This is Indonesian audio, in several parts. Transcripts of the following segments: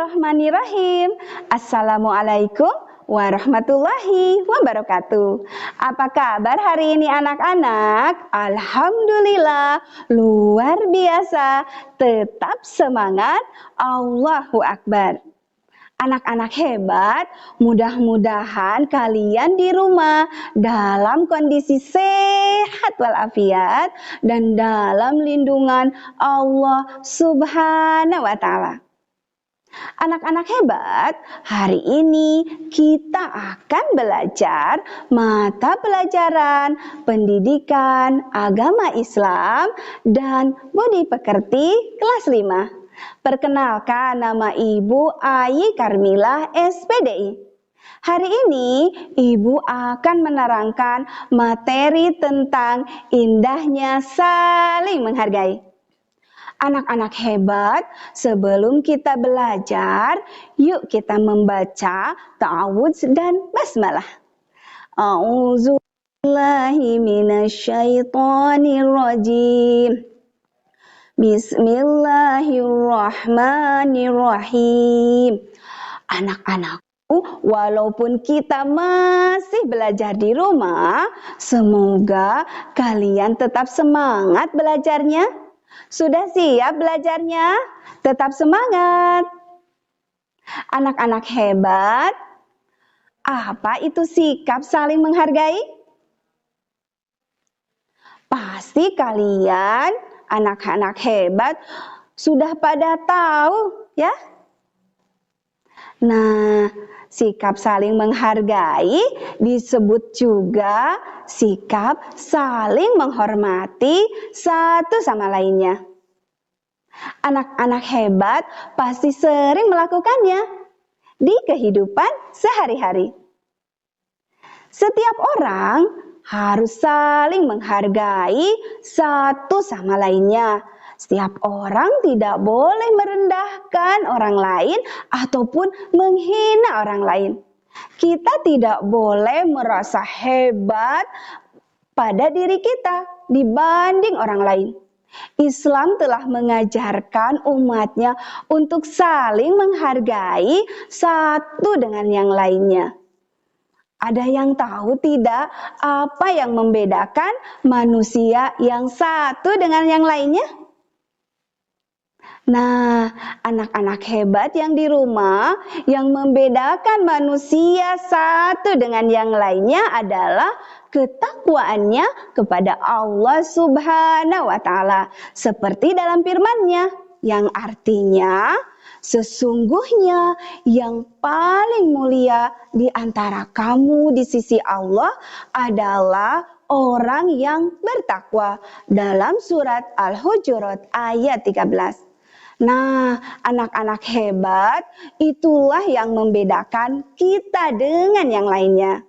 Bismillahirrahmanirrahim. Assalamualaikum warahmatullahi wabarakatuh. Apa kabar hari ini anak-anak? Alhamdulillah, luar biasa. Tetap semangat, Allahu Akbar. Anak-anak hebat, mudah-mudahan kalian di rumah dalam kondisi sehat walafiat dan dalam lindungan Allah Subhanahu wa Ta'ala. Anak-anak hebat, hari ini kita akan belajar mata pelajaran pendidikan agama Islam dan budi pekerti kelas 5. Perkenalkan, nama Ibu Ayi Karmilah SPDI. Hari ini Ibu akan menerangkan materi tentang indahnya saling menghargai. Anak-anak hebat, sebelum kita belajar, yuk kita membaca ta'awudz dan basmalah. A'udzubillahi minasyaitonirrajim. Bismillahirrahmanirrahim. Anak-anakku, walaupun kita masih belajar di rumah, semoga kalian tetap semangat belajarnya. Sudah siap belajarnya? Tetap semangat. Anak-anak hebat, apa itu sikap saling menghargai? Pasti kalian, anak-anak hebat, sudah pada tahu, ya? Nah, sikap saling menghargai disebut juga sikap saling menghormati satu sama lainnya. Anak-anak hebat pasti sering melakukannya di kehidupan sehari-hari. Setiap orang harus saling menghargai satu sama lainnya. Setiap orang tidak boleh merendahkan orang lain ataupun menghina orang lain. Kita tidak boleh merasa hebat pada diri kita dibanding orang lain. Islam telah mengajarkan umatnya untuk saling menghargai satu dengan yang lainnya. Ada yang tahu tidak apa yang membedakan manusia yang satu dengan yang lainnya? Nah, anak-anak hebat yang di rumah, yang membedakan manusia satu dengan yang lainnya adalah ketakwaannya kepada Allah Subhanahu wa Ta'ala. Seperti dalam firman-Nya, yang artinya sesungguhnya yang paling mulia di antara kamu di sisi Allah adalah orang yang bertakwa. Dalam surat Al-Hujurat ayat 13. Nah, anak-anak hebat, itulah yang membedakan kita dengan yang lainnya.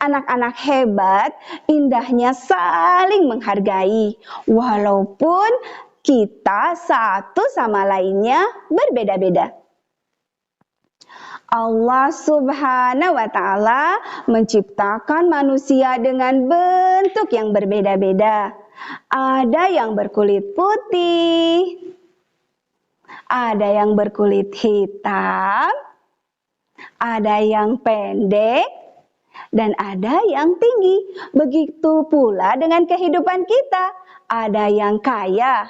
Anak-anak hebat, indahnya saling menghargai, walaupun kita satu sama lainnya berbeda-beda. Allah Subhanahu wa Ta'ala menciptakan manusia dengan bentuk yang berbeda-beda. Ada yang berkulit putih, ada yang berkulit hitam, ada yang pendek, dan ada yang tinggi. Begitu pula dengan kehidupan kita. Ada yang kaya,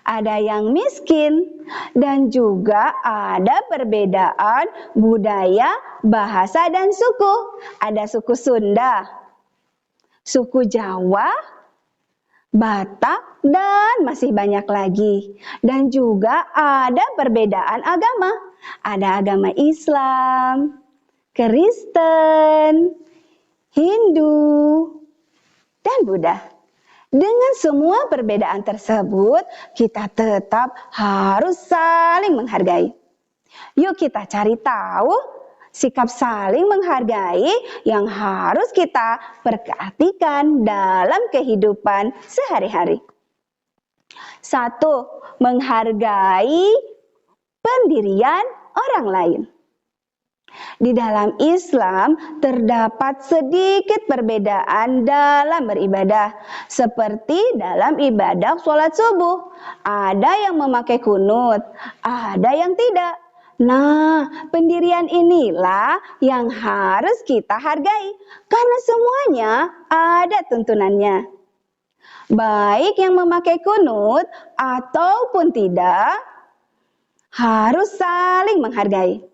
ada yang miskin, dan juga ada perbedaan budaya, bahasa, dan suku. Ada suku Sunda, suku Jawa, Batak, dan masih banyak lagi. Dan juga ada perbedaan agama. Ada agama Islam, Kristen, Hindu, dan Buddha. Dengan semua perbedaan tersebut, kita tetap harus saling menghargai. Yuk kita cari tahu sikap saling menghargai yang harus kita perhatikan dalam kehidupan sehari-hari. 1. Menghargai pendirian orang lain. Di dalam Islam terdapat sedikit perbedaan dalam beribadah, seperti dalam ibadah sholat subuh. Ada yang memakai kunut, ada yang tidak. Nah, pendirian inilah yang harus kita hargai, karena semuanya ada tuntunannya. Baik yang memakai kunut ataupun tidak, harus saling menghargai.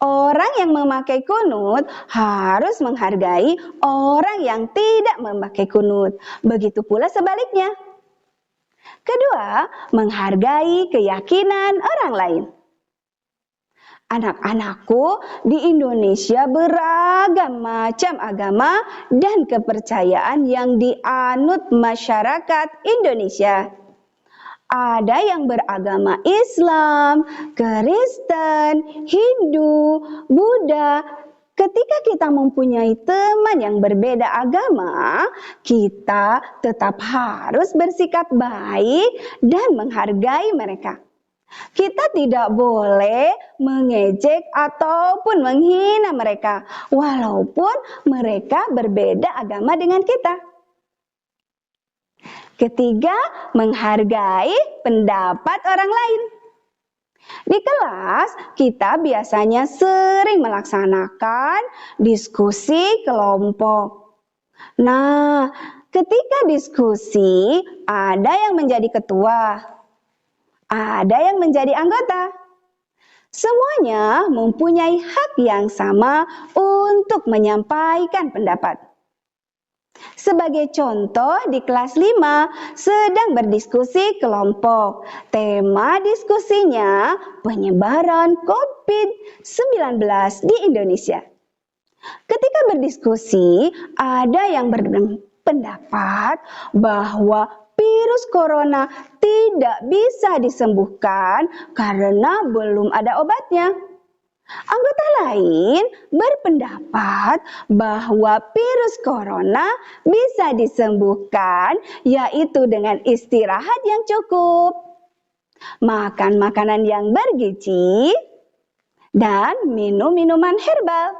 Orang yang memakai kunut harus menghargai orang yang tidak memakai kunut. Begitu pula sebaliknya. Kedua, menghargai keyakinan orang lain. Anak-anakku, di Indonesia beragam macam agama dan kepercayaan yang dianut masyarakat Indonesia. Ada yang beragama Islam, Kristen, Hindu, Buddha. Ketika kita mempunyai teman yang berbeda agama, kita tetap harus bersikap baik dan menghargai mereka. Kita tidak boleh mengejek ataupun menghina mereka, walaupun mereka berbeda agama dengan kita. Ketiga, menghargai pendapat orang lain. Di kelas, kita biasanya sering melaksanakan diskusi kelompok. Nah, ketika diskusi, ada yang menjadi ketua, ada yang menjadi anggota. Semuanya mempunyai hak yang sama untuk menyampaikan pendapat. Sebagai contoh, di kelas 5 sedang berdiskusi kelompok. Tema diskusinya penyebaran COVID-19 di Indonesia. Ketika berdiskusi, ada yang berpendapat bahwa virus corona tidak bisa disembuhkan karena belum ada obatnya. Anggota lain berpendapat bahwa virus corona bisa disembuhkan, yaitu dengan istirahat yang cukup, makan makanan yang bergizi, dan minum minuman herbal.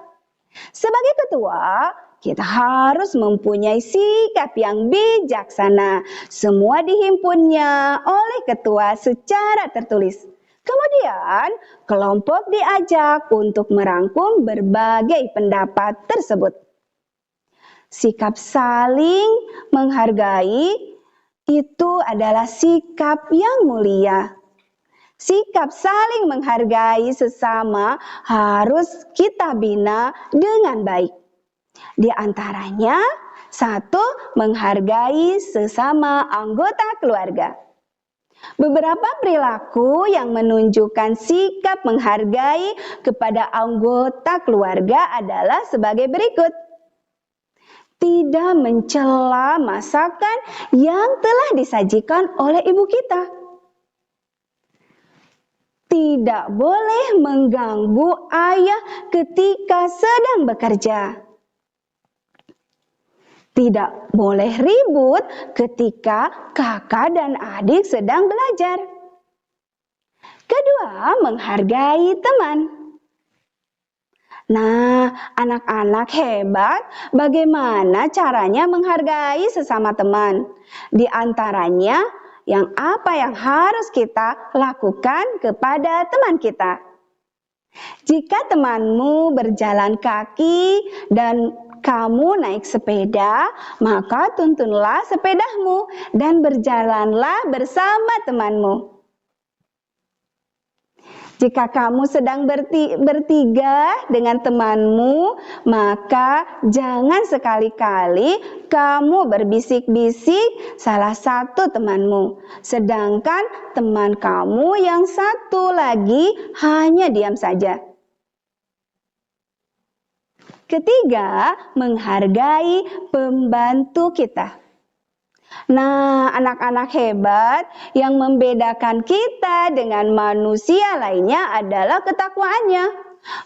Sebagai ketua, kita harus mempunyai sikap yang bijaksana. Semua dihimpunnya oleh ketua secara tertulis. Kemudian, kelompok diajak untuk merangkum berbagai pendapat tersebut. Sikap saling menghargai itu adalah sikap yang mulia. Sikap saling menghargai sesama harus kita bina dengan baik. Di antaranya, 1. Menghargai sesama anggota keluarga. Beberapa perilaku yang menunjukkan sikap menghargai kepada anggota keluarga adalah sebagai berikut. Tidak mencela masakan yang telah disajikan oleh ibu kita. Tidak boleh mengganggu ayah ketika sedang bekerja. Tidak boleh ribut ketika kakak dan adik sedang belajar. Kedua, menghargai teman. Nah, anak-anak hebat, bagaimana caranya menghargai sesama teman? Di antaranya, apa yang harus kita lakukan kepada teman kita? Jika temanmu berjalan kaki dan kamu naik sepeda, maka tuntunlah sepedamu dan berjalanlah bersama temanmu. Jika kamu sedang bertiga dengan temanmu, maka jangan sekali-kali kamu berbisik-bisik salah satu temanmu, sedangkan teman kamu yang satu lagi hanya diam saja. Ketiga, menghargai pembantu kita. Nah, anak-anak hebat, yang membedakan kita dengan manusia lainnya adalah ketakwaannya.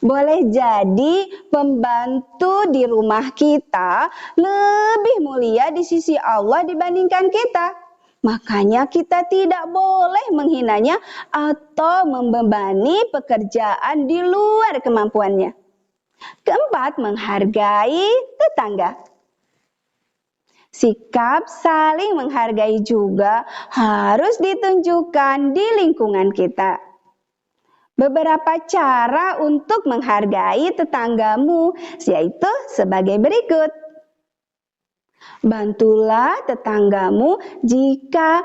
Boleh jadi pembantu di rumah kita lebih mulia di sisi Allah dibandingkan kita. Makanya kita tidak boleh menghinanya atau membebani pekerjaan di luar kemampuannya. Keempat, menghargai tetangga. Sikap saling menghargai juga harus ditunjukkan di lingkungan kita. Beberapa cara untuk menghargai tetanggamu yaitu sebagai berikut. Bantulah tetanggamu jika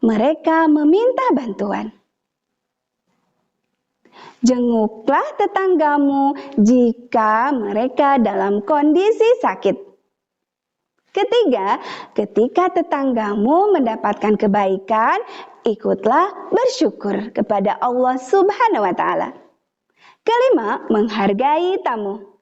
mereka meminta bantuan. Jenguklah tetanggamu jika mereka dalam kondisi sakit. Ketiga, ketika tetanggamu mendapatkan kebaikan, ikutlah bersyukur kepada Allah Subhanahu wa Ta'ala. Kelima, menghargai tamu.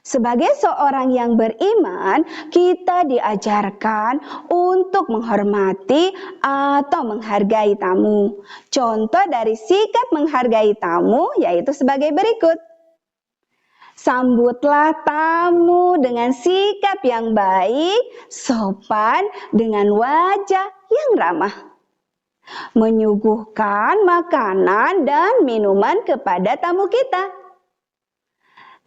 Sebagai seorang yang beriman, kita diajarkan untuk menghormati atau menghargai tamu. Contoh dari sikap menghargai tamu yaitu sebagai berikut. Sambutlah tamu dengan sikap yang baik, sopan, dengan wajah yang ramah. Menyuguhkan makanan dan minuman kepada tamu kita.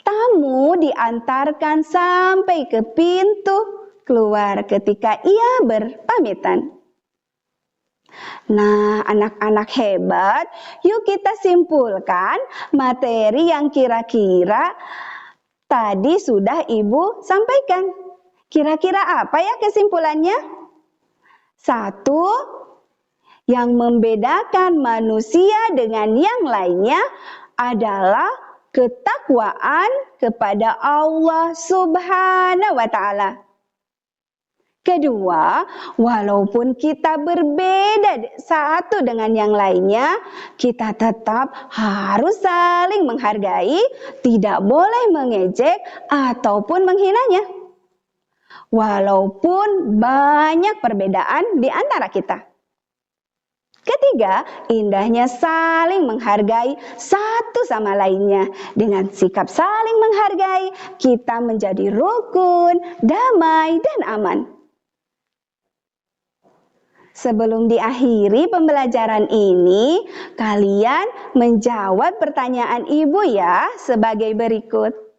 Tamu diantarkan sampai ke pintu keluar ketika ia berpamitan. Nah, anak-anak hebat, yuk kita simpulkan materi yang kira-kira tadi sudah Ibu sampaikan. Kira-kira apa ya kesimpulannya? 1. Yang membedakan manusia dengan yang lainnya adalah ketakwaan kepada Allah Subhanahu wa Ta'ala. Kedua, walaupun kita berbeda satu dengan yang lainnya, kita tetap harus saling menghargai, tidak boleh mengejek ataupun menghinanya. Walaupun banyak perbedaan di antara kita. Ketiga, indahnya saling menghargai satu sama lainnya. Dengan sikap saling menghargai, kita menjadi rukun, damai, dan aman. Sebelum diakhiri pembelajaran ini, kalian menjawab pertanyaan Ibu ya sebagai berikut.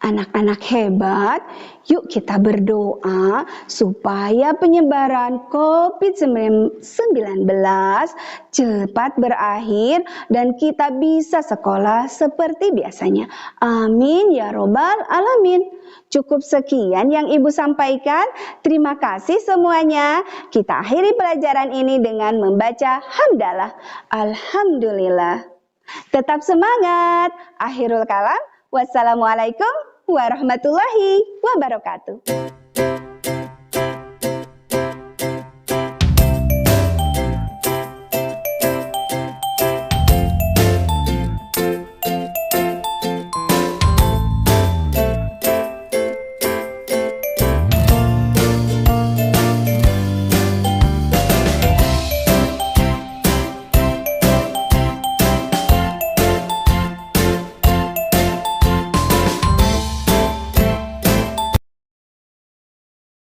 Anak-anak hebat, yuk kita berdoa supaya penyebaran COVID-19 cepat berakhir dan kita bisa sekolah seperti biasanya. Amin ya robbal alamin. Cukup sekian yang Ibu sampaikan. Terima kasih semuanya. Kita akhiri pelajaran ini dengan membaca hamdalah. Alhamdulillah. Tetap semangat. Akhirul kalam. Wassalamualaikum warahmatullahi wabarakatuh.